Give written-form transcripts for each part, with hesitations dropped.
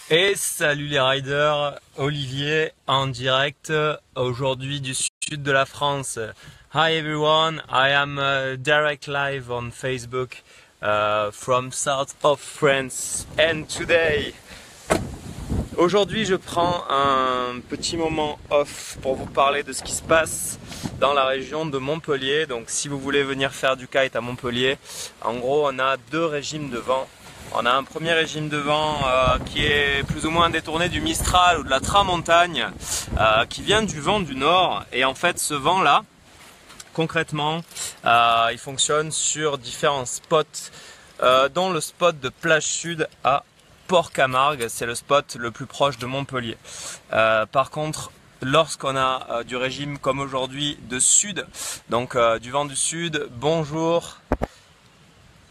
Et salut les riders, Olivier en direct aujourd'hui du sud de la France. Hi everyone, I am direct live on Facebook from south of France and today. Aujourd'hui je prends un petit moment off pour vous parler de ce qui se passe dans la région de Montpellier. Donc si vous voulez venir faire du kite à Montpellier, en gros on a deux régimes de vent. On a un premier régime de vent qui est plus ou moins détourné du Mistral ou de la Tramontagne, qui vient du vent du nord. Et en fait ce vent là, concrètement, il fonctionne sur différents spots, dont le spot de plage sud à Port-Camargue, c'est le spot le plus proche de Montpellier. Par contre, lorsqu'on a du régime comme aujourd'hui de sud, donc du vent du sud, bonjour.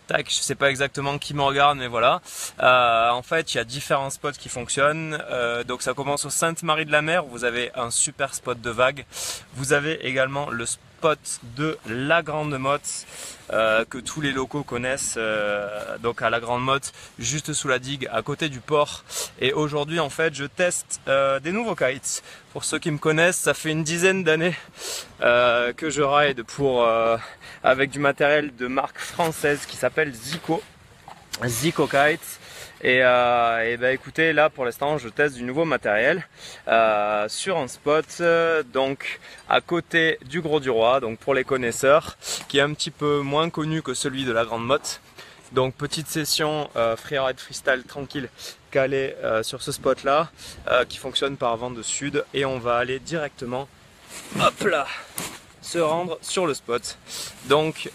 Tac, je sais pas exactement qui me regarde, mais voilà. En fait, il y a différents spots qui fonctionnent. Donc ça commence au Sainte-Marie-de-la-Mer, où vous avez un super spot de vague. Vous avez également le spot de la Grande Motte, que tous les locaux connaissent. Donc à la Grande Motte, juste sous la digue, à côté du port. Et aujourd'hui, en fait, je teste des nouveaux kites. Pour ceux qui me connaissent, ça fait une dizaine d'années que je ride avec du matériel de marque française qui s'appelle Zico Kites. Et bah écoutez, là pour l'instant je teste du nouveau matériel sur un spot donc à côté du Gros du Roi, donc pour les connaisseurs, qui est un petit peu moins connu que celui de la Grande Motte. Donc petite session freeride freestyle tranquille calée sur ce spot là qui fonctionne par vent de sud, et on va aller directement, hop là, se rendre sur le spot. Donc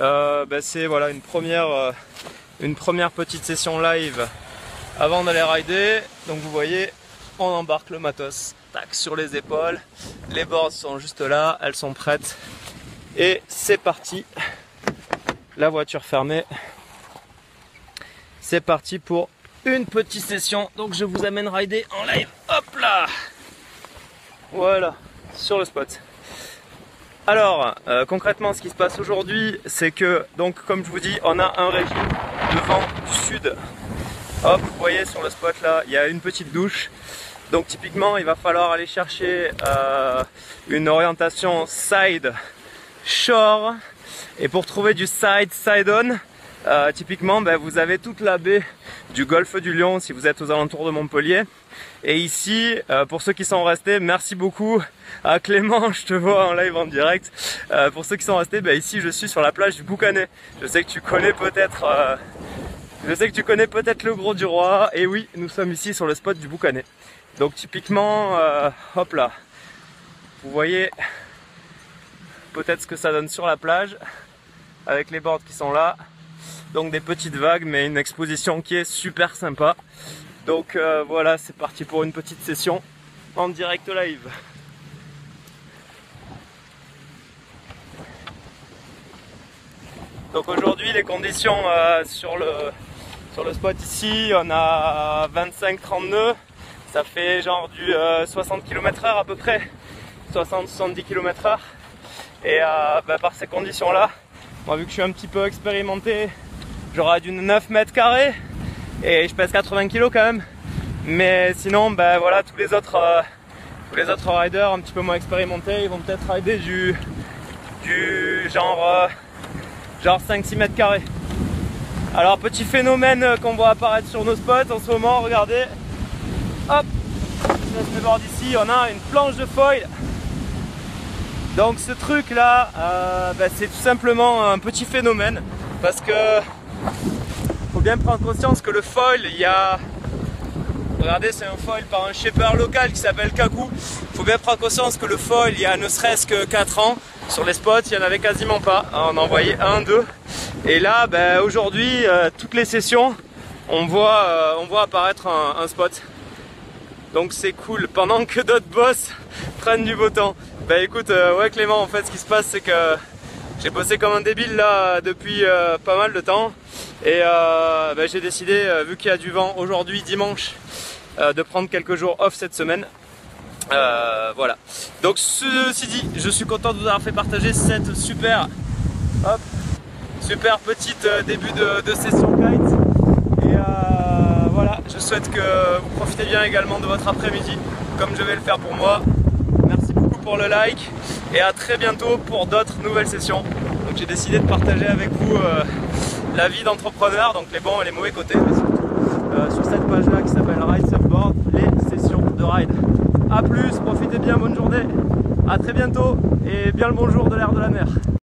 c'est voilà une première petite session live avant d'aller rider. Donc vous voyez, on embarque le matos, tac, sur les épaules, les boards sont juste là, elles sont prêtes et c'est parti. La voiture fermée, c'est parti pour une petite session. Donc je vous amène rider en live, hop là, voilà, sur le spot. Alors concrètement ce qui se passe aujourd'hui, c'est que, donc comme je vous dis, on a un régime de vent du sud. Hop, vous voyez sur le spot là, il y a une petite douche. Donc typiquement il va falloir aller chercher une orientation side shore. Et pour trouver du side on, typiquement vous avez toute la baie du golfe du Lion si vous êtes aux alentours de Montpellier. Et ici, pour ceux qui sont restés, merci beaucoup à Clément, je te vois en live en direct. Pour ceux qui sont restés, ici je suis sur la plage du Boucanet. Je sais que tu connais peut-être le Gros du Roi, et oui, nous sommes ici sur le spot du Boucanet. Donc typiquement, hop là, vous voyez peut-être ce que ça donne sur la plage, avec les boards qui sont là. Donc des petites vagues, mais une exposition qui est super sympa. Donc voilà, c'est parti pour une petite session en direct live. Donc aujourd'hui les conditions sur le spot ici, on a 25-30 nœuds, ça fait genre du 60 km/h à peu près, 60-70 km/h. Et par ces conditions là, moi vu que je suis un petit peu expérimenté, j'aurai du 9 mètres carrés et je pèse 80 kg quand même. Mais sinon voilà, tous les autres riders un petit peu moins expérimentés, ils vont peut-être rider du genre 5-6 mètres carrés. Alors petit phénomène qu'on voit apparaître sur nos spots en ce moment, regardez, hop, je laisse mes boards ici, on a une planche de foil. Donc ce truc là, c'est tout simplement un petit phénomène, parce que faut bien prendre conscience que le foil, regardez, c'est un foil par un shaper local qui s'appelle Kaku. Faut bien prendre conscience que le foil, il y a ne serait-ce que 4 ans, sur les spots, il n'y en avait quasiment pas. On en voyait 1, 2. Et là, aujourd'hui, toutes les sessions, on voit apparaître un spot. Donc c'est cool, pendant que d'autres boss prennent du beau temps. Écoute, ouais Clément, en fait ce qui se passe, c'est que j'ai bossé comme un débile là depuis pas mal de temps. Et j'ai décidé, vu qu'il y a du vent aujourd'hui dimanche, de prendre quelques jours off cette semaine. Voilà. Donc ceci dit, je suis content de vous avoir fait partager cette super petite début de session kite. Et Voilà, je souhaite que vous profitez bien également de votre après-midi, comme je vais le faire pour moi. Merci beaucoup pour le like et à très bientôt pour d'autres nouvelles sessions. Donc j'ai décidé de partager avec vous la vie d'entrepreneur, donc les bons et les mauvais côtés, mais surtout sur cette page-là qui s'appelle Ride Surfboard, les sessions de ride. A plus, profitez bien, bonne journée, à très bientôt et bien le bonjour de l'air de la mer.